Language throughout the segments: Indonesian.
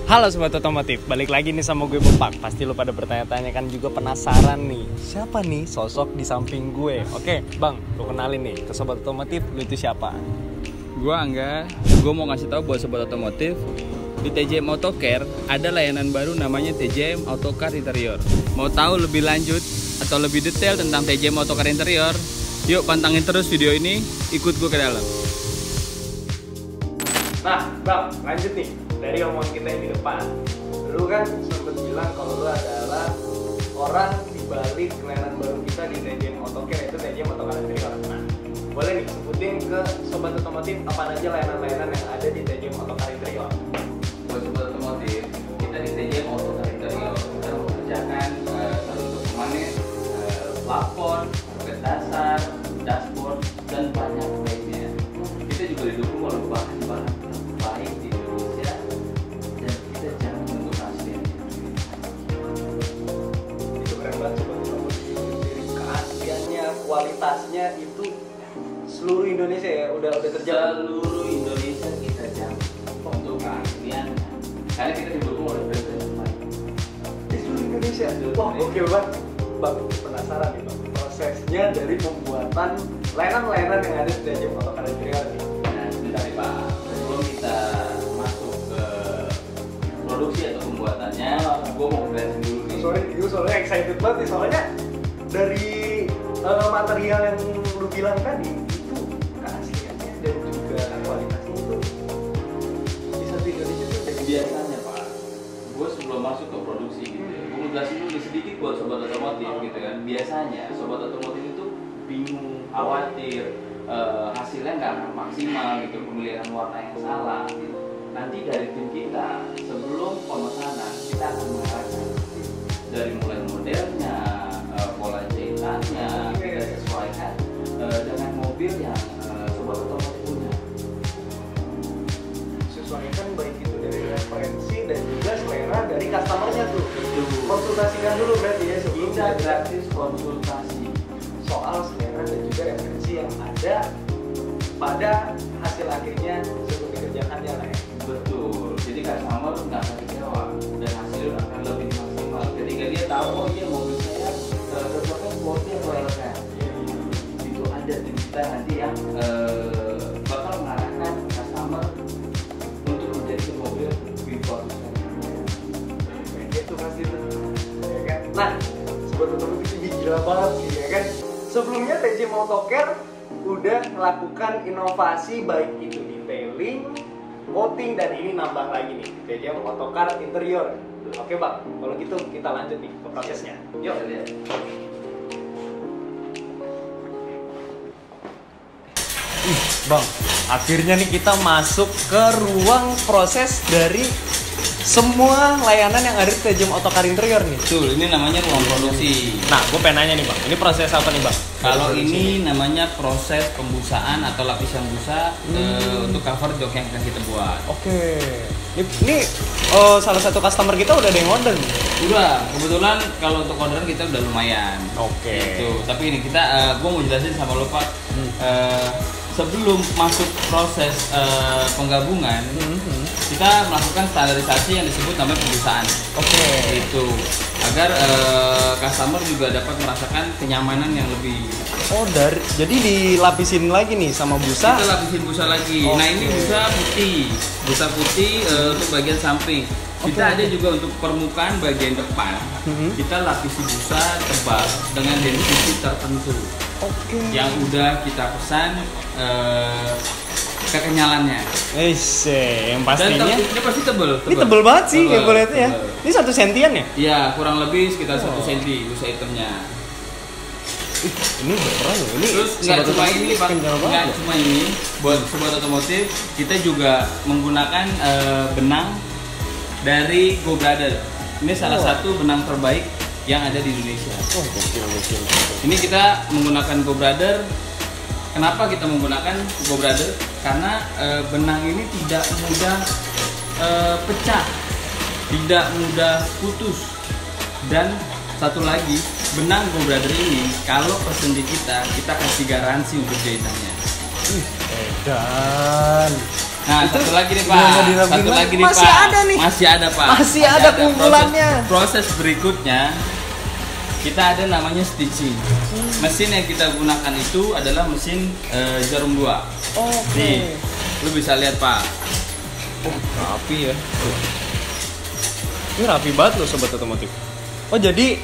Halo Sobat Otomotif, balik lagi nih sama gue Bepak. Pasti lo pada bertanya-tanya kan juga penasaran nih, siapa nih sosok di samping gue? Oke Bang, lo kenalin nih ke Sobat Otomotif, lo itu siapa? Gua Angga, gua mau ngasih tahu buat Sobat Otomotif, di TJM Autocare ada layanan baru namanya TJM Autocar Interior. Mau tahu lebih lanjut atau lebih detail tentang TJM Autocar Interior? Yuk pantangin terus video ini, ikut gua ke dalam. Nah Bang, lanjut nih dari omongan kita yang di depan. Lu kan sempat bilang kalau lu adalah orang di balik layanan baru kita di TJM Autocare, yaitu TJM Autocar Interior. Nah, boleh nih sebutin ke Sobat Otomotif apa aja layanan-layanan yang ada di TJM Autocar Interior. Buat Sobat Otomotif, kita di TJM Autocar Interior kita mengerjakan untuk pemanis, plafon, ket dasar, dashboard, dan banyak lainnya. Kita juga didukung oleh bahan-bahan terbaik di Indonesia dan kita jangan menunggu hasilnya. Itu keren banget Sobat Otomotif. Dari keasliannya, kualitasnya itu seluruh Indonesia ya, udah terjadi. Seluruh Indonesia kita jamin untuk keaslian, karena kita didukung oleh brand terbaik Di seluruh Indonesia. Wah, oke banget. Bang, penasaran nih Bang, prosesnya dari pembuatan layanan-layanan yang ada di TJM Autocar Interior nih. Nah, sebentar nih Pak, sebelum kita masuk ke produksi atau pembuatannya, gue mau jelasin dulu nih. Soalnya excited banget nih, soalnya dari material yang lu bilang tadi itu keasliannya dan juga kualitasnya itu di satu Indonesia tuh udah Biasanya Pak, gue sebelum masuk ke produksi gitu ya, gue mau jelasin dulu sedikit buat Sobat Otomotif gitu kan. Biasanya Sobat Otomotif itu bingung, khawatir, hasilnya nggak akan maksimal gitu, pemilihan warna yang salah gitu. Nanti dari tim kita sebelum pemesanan kita akan mengarahkan dari mulai modelnya, pola jahitannya, kita sesuaikan dengan mobil yang Sobat Otomotif punya. sesuaikan baik itu dari referensi dan juga selera dari customernya tuh. Betul. Konsultasikan dulu berarti ya sebelum Kita gratis konsultasi soal selera dan juga referensi yang ada pada hasil akhirnya sebelum dikerjakannya lah ya. betul. Jadi customer nggak akan kecewa dan hasil akan lebih maksimal ketika dia tahu oh iya mobil saya cocoknya sporty atau elegan. Itu ada tim kita nanti yang bakal mengarahkan customer untuk menjadi mobil lebih bagus lagi. Itu pasti tuh, ya kan? Nah, Sobat Otomotif itu gila banget sih, ya kan? Sebelumnya TJM Autocare udah melakukan inovasi baik itu detailing, coating, dan ini nambah lagi nih TJM Autocar Interior. Oke Bang, kalau gitu kita lanjut nih ke prosesnya. Yuk. Kita lihat. Bang, akhirnya nih kita masuk ke ruang proses dari semua layanan yang ada di TJM Autocar Interior nih. Betul, ini namanya ruang produksi. Nah, gue pengen nanya nih Bang, ini proses apa nih Bang? Kalau ini namanya proses pembusaan atau lapisan busa untuk cover jok yang akan kita buat. Oke, ini salah satu customer kita udah ada yang order nih. Udah, kebetulan kalau untuk orderan kita udah lumayan. Oke. Gitu. Tapi ini kita, gue mau jelasin sama lo Pak. Sebelum masuk proses penggabungan, kita melakukan standarisasi yang disebut namanya pembusaan. Oke. Itu agar customer juga dapat merasakan kenyamanan yang lebih. Oh, jadi dilapisin lagi nih sama busa. Kita lapisin busa lagi. Oke. Nah ini busa putih untuk bagian samping. Kita ada juga untuk permukaan bagian depan. Kita lapisi busa tebal dengan density tertentu. Oke. Yang udah kita pesan kekenyalannya. Yang pastinya. Dan ini pasti tebel. Ini tebel banget sih, Tebel, yang gue lihat ya. tebel. Ini 1 sentian ya? Iya, kurang lebih sekitar 1 cm busa hitamnya. Ini beneran loh. Ini Terus nggak Sobat cuma Otomotif ini Pak, kencang banget nggak loh. cuma ini. Buat Sobat Otomotif, kita juga menggunakan benang dari Go Brother. Ini salah satu benang terbaik yang ada di Indonesia. Oh, gokil. Ini kita menggunakan Go Brother. Kenapa kita menggunakan Go Brother? Karena benang ini tidak mudah pecah, tidak mudah putus. Dan satu lagi, benang Go Brother ini kalau pesen di kita kasih garansi untuk jahitannya. Edan. Nah, Itu satu lagi nih udah nggak Pak. diraguin Satu lagi. lagi nih Masih Pak. ada nih. Masih ada Pak. Masih ada keunggulannya. Proses berikutnya kita ada namanya stitching. Mesin yang kita gunakan itu adalah mesin jarum 2. Oke. Nih, lu bisa lihat Pak. Rapi ya. Ini rapi banget loh sobat otomotif. Oh jadi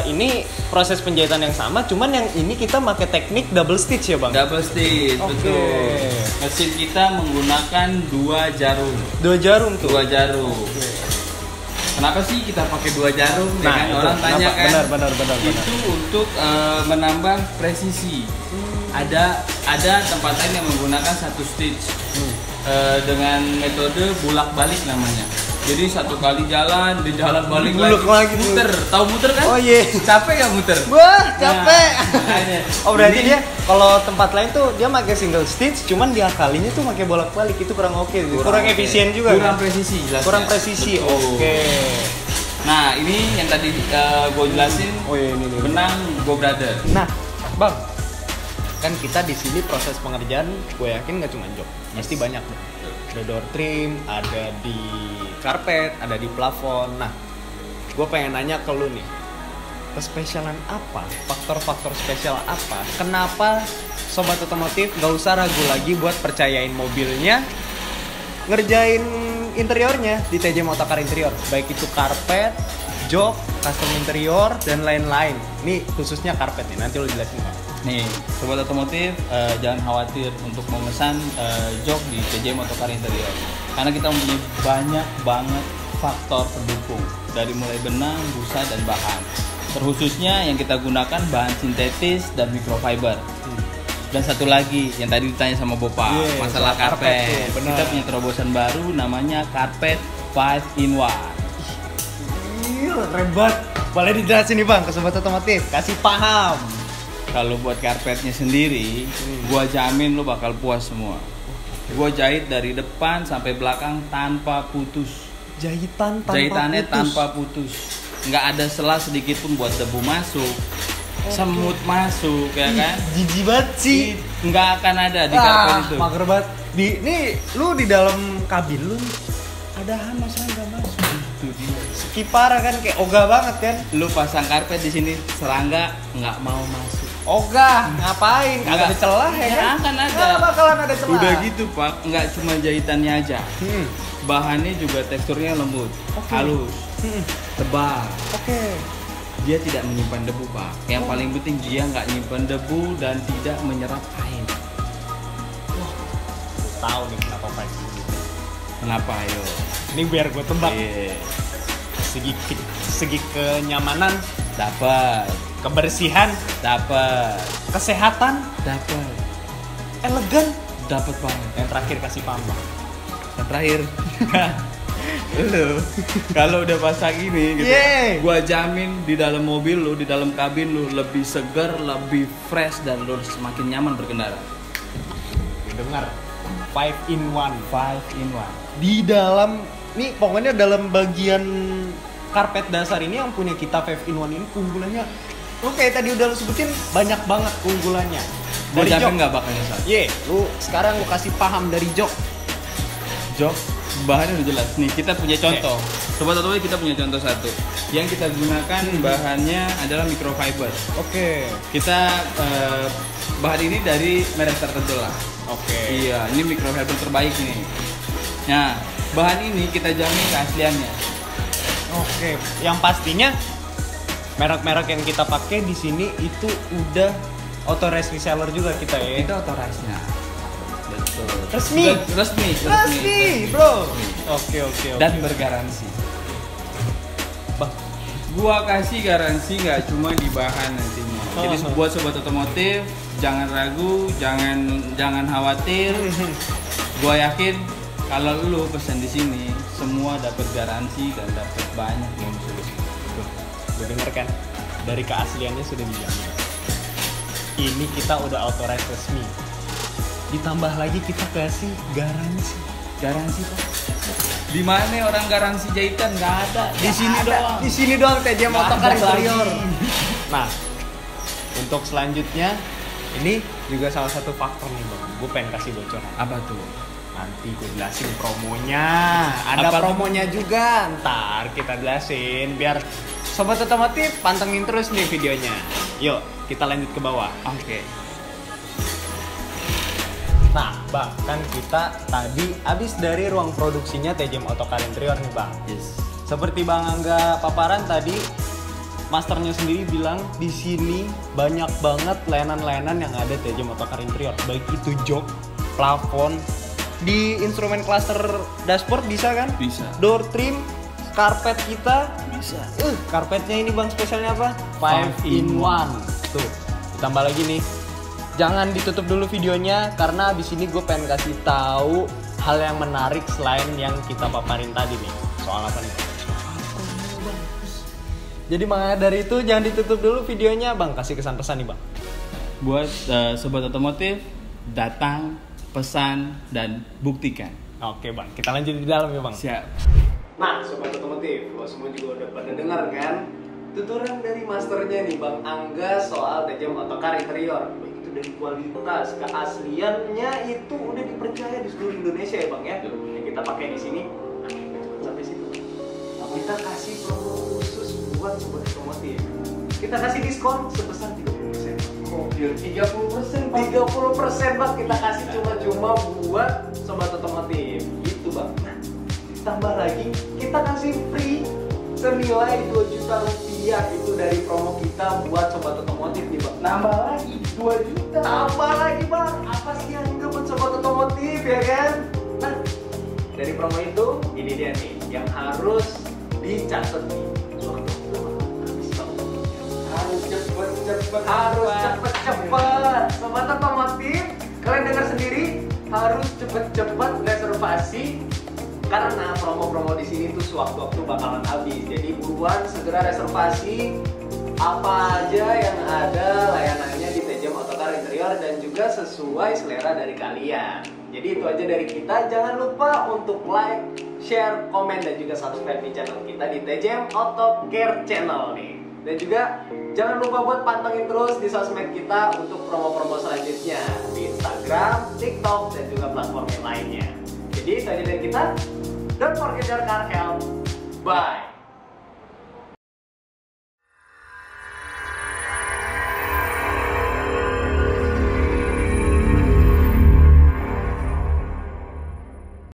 ini proses penjahitan yang sama, cuman yang ini kita pakai teknik double stitch ya bang? Double stitch, Oke. betul. Mesin kita menggunakan 2 jarum. 2 jarum tuh. 2 jarum. Kenapa sih kita pakai 2 jarum? Nah, kan itu. orang tanya Kenapa? kan. Benar. Itu untuk menambah presisi. Ada tempat lain yang menggunakan 1 stitch dengan metode bulak-balik namanya. Jadi 1 kali jalan, di jalan balik Bulak lagi, muter. Tahu muter kan? Oh iya. Capek gak muter? Wah capek. Makanya. Oh berarti Ini- dia kalau tempat lain tuh dia pakai single stitch, cuman diakalinya tuh pakai bolak-balik, itu kurang oke, kurang efisien juga. Kurang kan? presisi jelasnya. Kurang presisi. Betul. Oke. Nah, ini yang tadi gue jelasin. Oh iya ini. Benang Go Brother. Nah, bang, kan kita di sini proses pengerjaan, gue yakin nggak cuma jok, pasti banyak deh. Ada door trim, ada di karpet, ada di plafon. Nah, gue pengen nanya ke lu nih, kespesialan apa, faktor-faktor spesial apa, kenapa sobat otomotif nggak usah ragu lagi buat percayain mobilnya, ngerjain interiornya di TJ Motocar Interior, baik itu karpet, jok, custom interior, dan lain-lain. Ini khususnya karpet nih, nanti lu jelasin Pak. Nih, sobat otomotif jangan khawatir untuk memesan jok di TJ Motocar Interior. Karena kita mempunyai banyak banget faktor pendukung dari mulai benang, busa, dan bahan. Terkhususnya yang kita gunakan bahan sintetis dan microfiber. Dan satu lagi yang tadi ditanya sama Bopa, Iya, masalah soal karpet karpet. tuh, benar. Kita punya terobosan baru namanya karpet 5 in 1. Gila, keren banget. Boleh dijelasin nih bang ke sobat otomotif, kasih paham. Kalau buat karpetnya sendiri, gua jamin lo bakal puas semua. Gua jahit dari depan sampai belakang tanpa putus. Jahitan tanpa Jahitannya putus. tanpa putus. Nggak ada celah sedikit pun buat debu masuk, semut masuk, ya kan? Jijik banget sih. Nggak akan ada di karpet itu. Mager banget. Nih, lu di dalam kabin lu ada hama serangga masuk. Itu dia. Kipara kan kayak ogah banget kan. Lu pasang karpet di sini, serangga nggak mau masuk. Ogah, ngapain? Kagak ada celah ya Nggak kan? akan ada. Nggak bakalan ada celah. Udah gitu Pak, nggak cuma jahitannya aja. Hmm. Bahannya juga teksturnya lembut, Oke. halus, Hmm. tebal. Oke. Dia tidak menyimpan debu Pak. Yang paling penting dia nggak nyimpan debu dan tidak menyerap air. Tahu nih kenapa Pak. Kenapa ayo? Ini biar gue tebak. Iya. Segi kenyamanan, Dapat, kebersihan, dapat, kesehatan, dapat, elegan. dapat banget. Yang terakhir kasih paham Bang. Yang terakhir, lu kalau udah pasang ini, gitu, Yeay. gua jamin di dalam mobil lu, di dalam kabin lu lebih segar, lebih fresh dan lu semakin nyaman berkendara. Dengar, 5 in 1. 5 in 1. Di dalam, nih pokoknya dalam bagian karpet dasar ini yang punya kita 5 in 1 ini keunggulannya, lu kayak tadi udah lu sebutin banyak banget keunggulannya. Gua Dari jamin jok, nggak bakal nyesal. lu sekarang lu kasih paham dari jok. Jok, bahannya udah jelas. Nih kita punya contoh. Sobat otomotif kita punya contoh satu. Yang kita gunakan bahannya adalah microfiber. Oke. Kita bahan ini dari merek tertentu lah. Oke. Iya, ini microfiber terbaik nih. Nah, bahan ini kita jamin keasliannya. Oke. Yang pastinya merek-merek yang kita pakai di sini itu udah authorized reseller juga kita ya. Itu authorized-nya. Betul. Resmi. Resmi, bro. Oke. Dan bergaransi. Bang. Gua kasih garansi nggak cuma di bahan nantinya. Jadi buat sobat otomotif jangan ragu, jangan khawatir. Gua yakin kalau lu pesan di sini semua dapat garansi dan dapat banyak yang solusi. Lu denger kan? Dari keasliannya sudah dijamin. Ini kita udah authorized resmi. Ditambah lagi kita kasih garansi. Garansi Pak. Di mana orang garansi jahitan nggak ada. Di sini Ada. doang. Di sini doang TJ Motocar ada Interior. lagi. Nah, untuk selanjutnya ini juga salah satu faktor nih bang. Gue pengen kasih bocoran. Apa tuh? Nanti gue jelasin promonya. Ada promonya juga, ntar kita jelasin biar sobat otomotif pantengin terus nih videonya. Yuk, kita lanjut ke bawah. Oke. Nah, Bang, kan kita tadi habis dari ruang produksinya TJM Autocar Interior nih, Bang. Yes. Seperti Bang Angga paparan tadi, masternya sendiri bilang di sini banyak banget layanan-layanan yang ada TJM Autocar Interior, baik itu jok, plafon, di instrumen cluster dashboard bisa kan? Bisa. Door trim, karpet kita Bisa. karpetnya ini Bang spesialnya apa? 5 in 1. Tuh, ditambah lagi nih. Jangan ditutup dulu videonya karena abis ini gue pengen kasih tahu hal yang menarik selain yang kita paparin tadi nih. Soal apa nih? Jadi makanya dari itu jangan ditutup dulu videonya, Bang. Kasih kesan pesan nih, Bang. Buat sobat otomotif, datang, pesan, dan buktikan. Oke, Bang. Kita lanjut di dalam ya, Bang. Siap. Nah, sobat otomotif, lo semua juga udah pada dengar kan tuturan dari masternya nih Bang Angga soal TJM Autocar Interior. Baik itu dari kualitas, keasliannya itu udah dipercaya di seluruh Indonesia ya Bang ya. Yang kita pakai di sini. Nah, sampai situ. Kita kasih promo khusus buat sobat otomotif. Kita kasih diskon sebesar 30%. Gokil, 30%. 30% Bang kita kasih cuma-cuma buat sobat otomotif. Gitu Bang. Nah, tambah lagi kita kasih free senilai 2 juta rupiah itu dari promo kita buat sobat otomotif nih Bang. Nambah lagi 2 juta. Tambah lagi Bang, apa sih yang enggak buat sobat otomotif ya kan? Nah, dari promo itu ini dia nih yang harus dicatat nih. Waktu itu habis Bang. Harus cepet-cepet. Harus cepet-cepet. Sobat otomotif, kalian dengar sendiri harus cepet-cepet reservasi. Karena promo-promo di sini tuh sewaktu-waktu bakalan habis. Jadi buruan segera reservasi apa aja yang ada layanannya di TJM Autocar Interior dan juga sesuai selera dari kalian. Jadi itu aja dari kita. Jangan lupa untuk like, share, komen dan juga subscribe di channel kita di TJM Autocar Channel nih. Dan juga jangan lupa buat pantengin terus di sosmed kita untuk promo-promo selanjutnya di Instagram, TikTok dan juga platform yang lainnya. Jadi itu aja dari kita. Don't forget your car health. Bye.